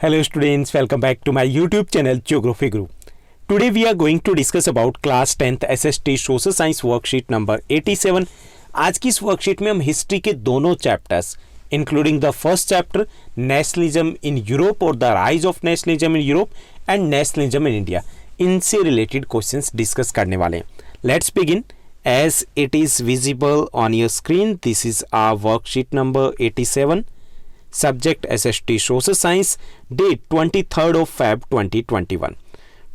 Hello students, welcome back to my YouTube channel Geography Guru. Today we are going to discuss about class 10th SST Social Science worksheet number 87. आज की इस worksheet में हम history के दोनों chapters including the first chapter nationalism in Europe और the rise of nationalism in Europe and nationalism in India, इनसे related questions discuss करने वाले हैं. Let's begin. As it is visible on your screen, this is our worksheet number 87. Subject SST Social Science, date 23rd of Feb 2021.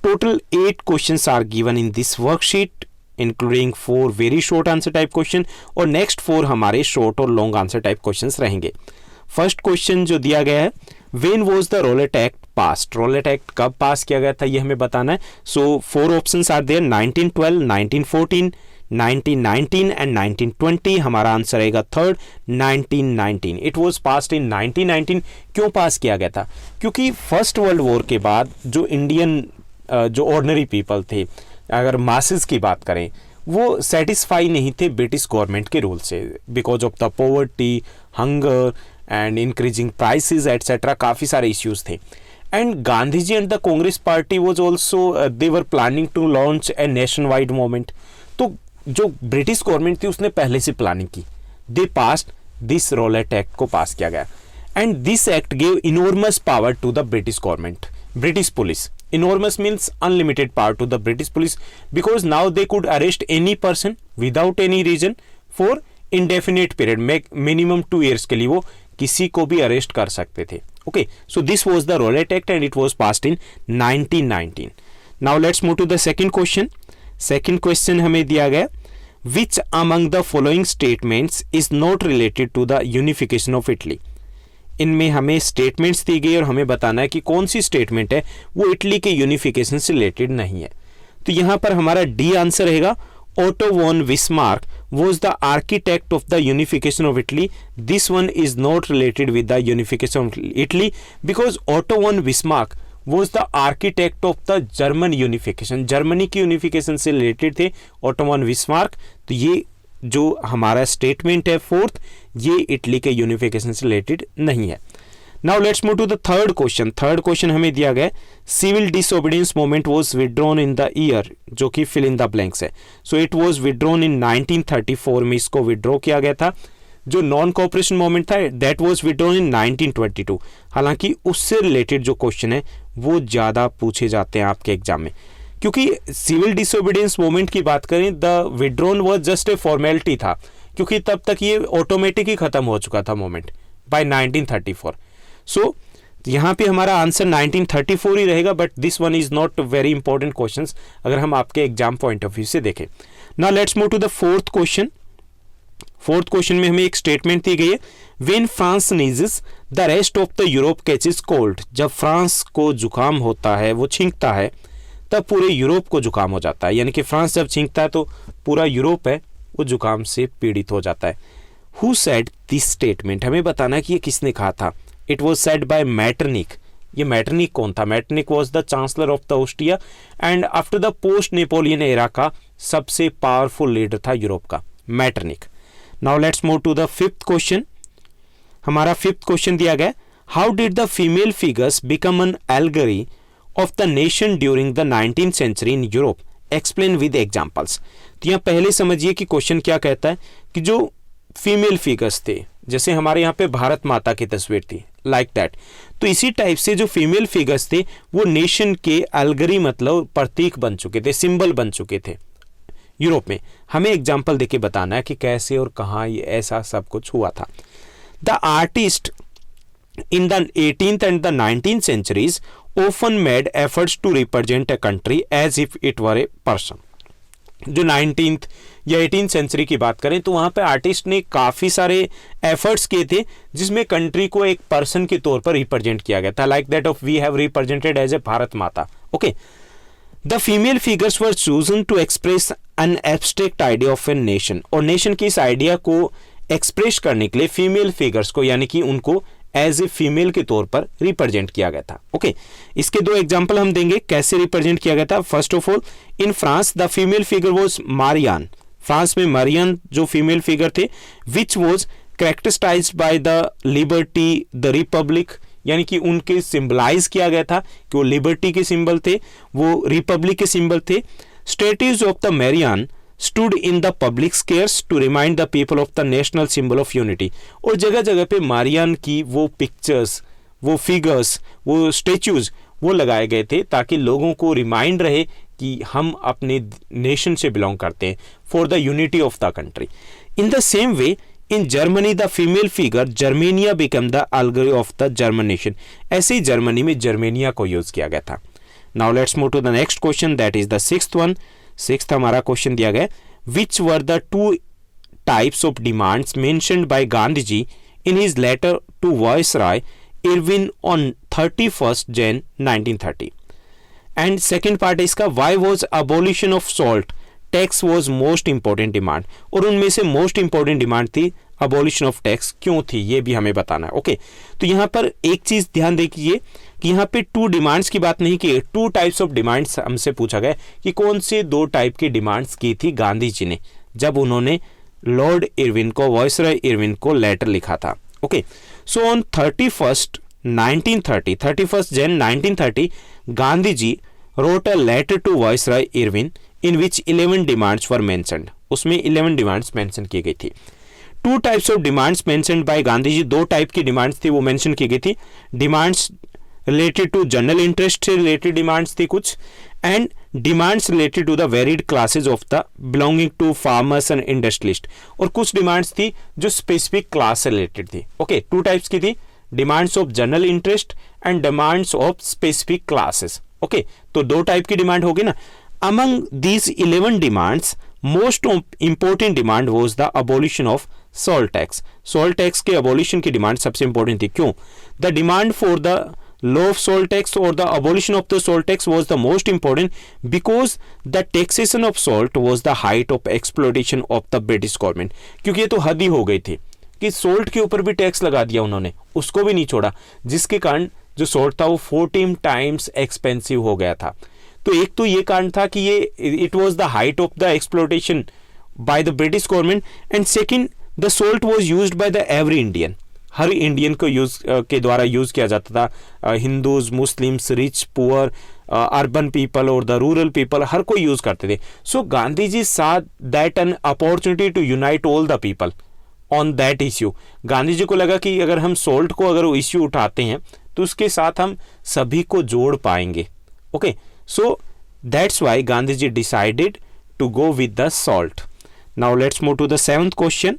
Total 8 questions are given in this worksheet, including 4 very short answer type question और next 4 हमारे short और long answer type questions रहेंगे. First question जो दिया गया है, when was the Rowlatt Act passed? Rowlatt Act कब पास किया गया था ये हमें बताना है. So 4 options are there, 1912, 1914, 1919 and 1920. हमारा आंसर रहेगा third 1919. It was passed in 1919. क्यों पास किया गया था? क्योंकि फर्स्ट वर्ल्ड वॉर के बाद जो इंडियन जो ऑर्डिनरी पीपल थे, अगर मासेस की बात करें, वो सेटिस्फाई नहीं थे ब्रिटिश गवर्नमेंट के रूल से because of the poverty, hunger and increasing prices etcetera. काफ़ी सारे इश्यूज थे. And Gandhi ji and the Congress party was also they were planning to launch a nationwide movement. तो जो ब्रिटिश गवर्नमेंट थी उसने पहले से प्लानिंग की. They passed this Rowlatt Act को पास किया गया and this act gave enormous power to the British government, British police. Enormous means unlimited power to the British police because now they could arrest any person without any reason for indefinite period. Minimum 2 years के लिए वो किसी को भी arrest कर सकते थे. Okay, so this was the Rowlatt Act and it was passed in 1919. Now let's move to the second question. Second question हमें दिया गया, which among the following statements is not related to the unification of Italy. इनमें हमें statements दी गई और हमें बताना है कि कौन सी स्टेटमेंट है वो इटली के यूनिफिकेशन से रिलेटेड नहीं है. तो यहां पर हमारा डी आंसर रहेगा. Otto von Bismarck was the architect of the unification of Italy. This one is not related with the unification of Italy because Otto von Bismarck was the architect of the German unification. Germany की unification से related थे Otto von Bismarck. तो ये जो हमारा statement है fourth, ये Italy के यूनिफिकेशन से रिलेटेड नहीं है. Now let's move to the third question. Third question हमें दिया गया, civil disobedience movement was withdrawn in the year, जो कि फिल इन द ब्लैंक्स है. So it was withdrawn in 1934 में इसको विड्रॉ किया गया था. जो नॉन कोऑपरेशन मूवमेंट था दैट वाज विड्रॉन इन 1922. हालांकि उससे रिलेटेड जो क्वेश्चन है वो ज़्यादा पूछे जाते हैं आपके एग्जाम में, क्योंकि सिविल डिसओबीडियंस मूवमेंट की बात करें the withdrawn was just a formality था, क्योंकि तब तक ये ऑटोमेटिक ही खत्म हो चुका था मूवमेंट बाय 1934. सो यहाँ पे हमारा आंसर 1934 ही रहेगा, but this one is not very important questions अगर हम आपके एग्जाम पॉइंट ऑफ व्यू से देखें. Now let's move to the fourth question. Fourth question में हमें एक स्टेटमेंट दी गई है, when France sneezes the rest of the Europe catches cold. जब फ्रांस को जुकाम होता है, वो छींकता है, तब पूरे यूरोप को जुकाम हो जाता है. यानी कि फ्रांस जब छींकता है तो पूरा यूरोप है वो जुकाम से पीड़ित हो जाता है. हु सेड दिस स्टेटमेंट, हमें बताना है कि ये किसने कहा था. It was said by Metternich. ये मैटरनिक कौन था? Metternich was the chancellor of the Austria and after the post Napoleon era का सबसे पावरफुल लीडर था यूरोप का, Metternich. Now let's move to the fifth question. हमारा फिफ्थ क्वेश्चन दिया गया, how did the female figures become an allegory of the nation during the 19th century in Europe, explain with examples. तो यहाँ पहले समझिए कि question क्या कहता है कि जो फीमेल फिगर्स थे, जैसे हमारे यहाँ पे भारत माता की तस्वीर थी लाइक दैट, तो इसी टाइप से जो फीमेल फिगर्स थे वो नेशन के एल्गरी मतलब प्रतीक बन चुके थे, सिंबल बन चुके थे यूरोप में. हमें एग्जाम्पल देके बताना है कि कैसे और कहाँ ये ऐसा सब कुछ हुआ था. The artist in the 18th and the 19th centuries often made efforts to represent a country as if it were a person. जो 19th या 18th सेंचुरी की बात करें तो वहाँ पे आर्टिस्ट ने काफ़ी सारे एफर्ट्स किए थे जिसमें कंट्री को एक पर्सन के तौर पर रिप्रेजेंट किया गया था, like that of we have represented as a Bharat Mata. Okay, the female figures were chosen to express an abstract idea of a nation. और नेशन की इस आइडिया को एक्सप्रेस करने के लिए फीमेल फिगर्स को यानी कि उनको एज ए फीमेल के तौर पर रिप्रेजेंट किया गया था. ओके, इसके 2 एग्जाम्पल हम देंगे कैसे रिप्रेजेंट किया गया था. First of all, in France the female figure was Marianne. France में मारियान जो फीमेल फिगर थे which was characterised by the liberty, the republic, यानी कि उनके सिंबलाइज किया गया था कि वो लिबर्टी के सिंबल थे, वो रिपब्लिक के सिंबल थे। Statues of the Marianne stood in the public squares to remind the people of the national symbol of unity। और जगह जगह पे मारियान की वो पिक्चर्स, वो फिगर्स, वो स्टेच्यूज वो लगाए गए थे ताकि लोगों को रिमाइंड रहे कि हम अपने नेशन से बिलोंग करते हैं, for the unity of the country. In the same way in Germany the female figure Germania become the allegory of the German nation. ऐसे ही जर्मनी में जर्मेनिया को यूज किया गया था। Now let's move to the next question, that is the sixth one. Sixth हमारा question दिया गया, which were the two types of demands mentioned by Gandhi ji in his letter to viceroy Irwin on 31 Jan 1930। And second part है इसका, why was abolition of salt tax was most important demand. और उनमें से most important demand थी abolition of tax, क्यों थी ये भी हमें बताना है। ओके, तो यहाँ पर एक चीज ध्यान देखिए कि यहाँ पे टू डिमांड्स की बात नहीं की, टू टाइप्स ऑफ डिमांड्स हमसे पूछा गया कि कौन से दो टाइप की डिमांड्स की थी गांधी जी ने जब उन्होंने लॉर्ड इरविन को, वायसराय इरविन को लेटर लिखा था। Okay, so on 31 Jan 1930 Gandhi ji wrote a letter to Viceroy Irwin in which 11 demands were mentioned। उसमें 11 डिमांड्स मेंशन की गई थी। Two types of demands mentioned by Gandhi ji, दो टाइप की डिमांड्स थी वो मेंशन की गई थी। Demands related to general interest से रिलेटेड डिमांड्स थी कुछ, and demands related to the varied classes of the belonging to farmers and industrialist. और कुछ डिमांड्स थी जो स्पेसिफिक क्लास से रिलेटेड थी। ओके, टू टाइप्स की थी, demands of general interest and demands of specific classes. Okay, तो दो टाइप की डिमांड होगी ना। Among these 11 demands most important demand was the abolition of salt tax. Salt tax के अबोलिशन की डिमांड सबसे इंपॉर्टेंट थी। क्यों? The demand for the law of salt tax or the abolition of the salt tax was the most important because the taxation of salt was the height of exploitation of the British government। क्योंकि ये तो हद ही हो गई थी कि salt के ऊपर भी टैक्स लगा दिया उन्होंने, उसको भी नहीं छोड़ा, जिसके कारण जो सोल्ट था वो 14 टाइम्स एक्सपेंसिव हो गया था। तो एक तो ये कारण था कि ये it was the height of the exploitation by the British government, and second the salt was used by the every Indian. हर इंडियन को के द्वारा यूज किया जाता था। Hindus, Muslims, rich, poor, urban people और द रूरल पीपल, हर कोई यूज करते थे। So Gandhi ji saw that an opportunity to unite all the people on that issue. Gandhi ji को लगा कि अगर हम सोल्ट को अगर इश्यू उठाते हैं तो उसके साथ हम सभी को जोड़ पाएंगे। Okay, so that's why Gandhi ji decided to go with the salt. Now let's move to the seventh question.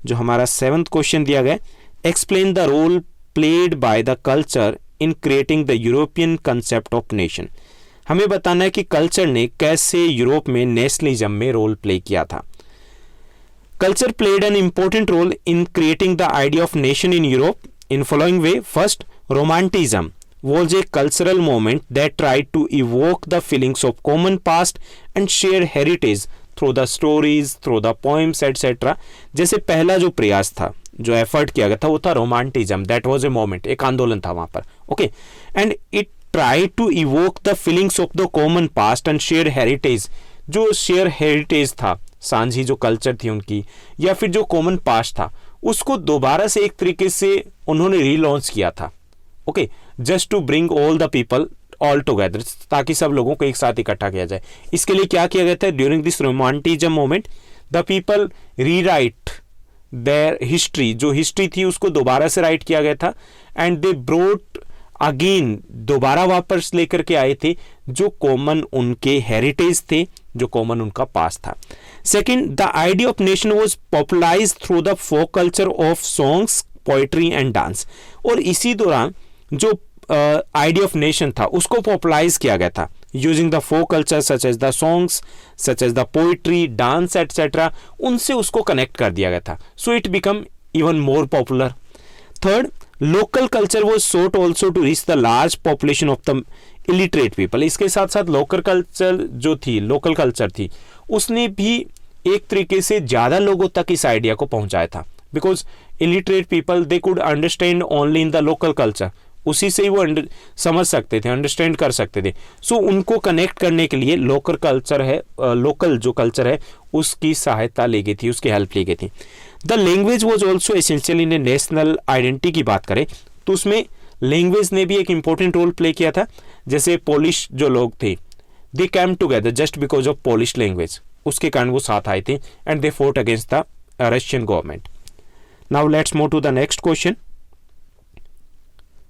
जो हमारा सेवंथ क्वेश्चन दिया गया, explain the role played by the culture in creating the European concept of nation. हमें बताना है कि culture ने कैसे यूरोप में नेशनलिज्म में रोल प्ले किया था। Culture played an important role in creating the idea of nation in Europe in following way. First, romanticism was a cultural movement that tried to evoke the feelings of common past and share heritage through the stories, through the poems, etc. जैसे पहला जो प्रयास था, जो effort किया गया था, वो था romanticism. That was a moment, एक आंदोलन था वहां पर। Okay, and it tried to evoke the feelings of the common past and share heritage. जो शेयर हेरिटेज था, सांझी जो कल्चर थी उनकी, या फिर जो कॉमन पास्ट था, उसको दोबारा से एक तरीके से उन्होंने रीलॉन्च किया था। Okay, just to bring all the people all together, ताकि सब लोगों को एक साथ इकट्ठा किया जाए। इसके लिए क्या किया गया था? During this romanticism moment the people rewrite there history. जो हिस्ट्री थी उसको दोबारा से राइट किया गया था, एंड दे ब्रोट अगेन, दोबारा वापस लेकर के आए थे जो कॉमन उनके हेरिटेज थे, जो कॉमन उनका पास्ट था। Second, the idea of nation was popularise through the folk culture of songs, poetry and dance. और इसी दौरान जो आइडिया ऑफ नेशन था उसको पॉपुलराइज किया गया था using the folk culture such as the songs, such as the poetry, dance etcetera. उनसे उसको कनेक्ट कर दिया गया था। So it become even more popular. Third, local culture was sought also to reach the large population of the illiterate people. इसके साथ साथ local culture जो थी, लोकल कल्चर थी, उसने भी एक तरीके से ज्यादा लोगों तक इस आइडिया को पहुंचाया था। Because illiterate people they could understand only in the local culture, उसी से ही वो समझ सकते थे, अंडरस्टैंड कर सकते थे। सो उनको कनेक्ट करने के लिए लोकल कल्चर है, लोकल जो कल्चर है उसकी सहायता ली गई थी, उसकी हेल्प ली गई थी। The language was also essential in A national identity की बात करें तो उसमें लैंग्वेज ने भी एक इंपॉर्टेंट रोल प्ले किया था। जैसे पोलिश जो लोग थे, they came together just because of Polish language, उसके कारण वो साथ आए थे and they fought against the Russian government. Now let's move to the next question.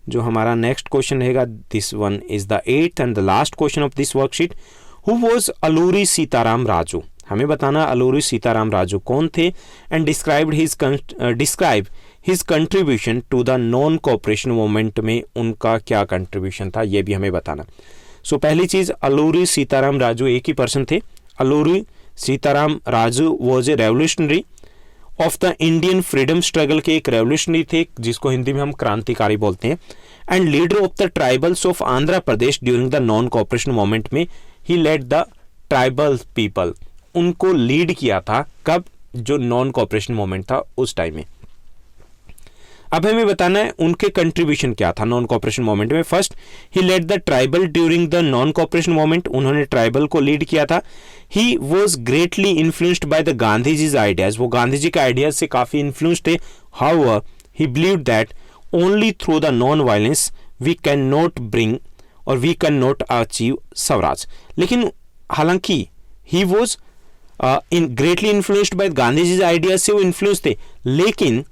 जो हमारा नेक्स्ट क्वेश्चन रहेगा, this one is the 8th and the last question of this worksheet. Who was Alluri Sitarama Raju? हमें बताना अलूरी सीताराम राजू कौन थे and describe his contribution to the non cooperation movement में उनका क्या कंट्रीब्यूशन था, ये भी हमें बताना। सो पहली चीज, अलूरी सीताराम राजू एक ही पर्सन थे। Alluri Sitarama Raju was a revolutionary of the Indian freedom struggle के एक रेवोल्यूशनरी थे, जिसको हिंदी में हम क्रांतिकारी बोलते हैं, and leader of the tribals of Andhra Pradesh during the non cooperation movement में ही लेड द ट्राइबल पीपल, उनको लीड किया था। कब? जो नॉन कोऑपरेशन मूवमेंट था उस टाइम में। अब हमें बताना है उनके कंट्रीब्यूशन क्या था नॉन कोऑपरेशन मूवमेंट में। First, he led the tribal during the non cooperation movement, उन्होंने ट्राइबल को लीड किया था। He was greatly influenced by the Gandhi ji's ideas, वो गांधी जी के आइडियाज से काफी इन्फ्लुएंस्ड थे। However he believed that only through the non violence we can not bring और we can not achieve swaraj. लेकिन हालांकि he was in greatly influenced by Gandhi ji's ideas से वो इन्फ्लुएंस थे, लेकिन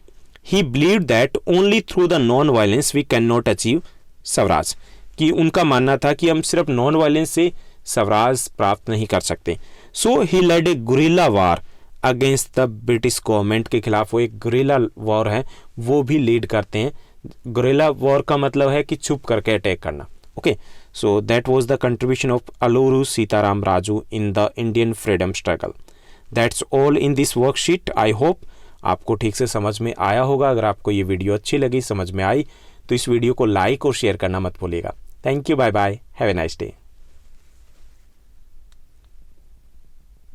he believed that only through the non violence we cannot achieve Swaraj, कि उनका मानना था कि हम सिर्फ नॉन वायलेंस से स्वराज प्राप्त नहीं कर सकते। So he led a guerrilla war against the British government, के खिलाफ वो एक गुरिल्ला वॉर है वो भी लीड करते हैं। गुरिल्ला वॉर का मतलब है कि छुप करके अटैक करना। Okay, so that was the contribution of Alluri Sitarama Raju in the Indian freedom struggle. That's all in this worksheet. I hope आपको ठीक से समझ में आया होगा। अगर आपको ये वीडियो अच्छी लगी, समझ में आई, तो इस वीडियो को लाइक और शेयर करना मत भूलिएगा। Thank you, bye bye, have a nice day.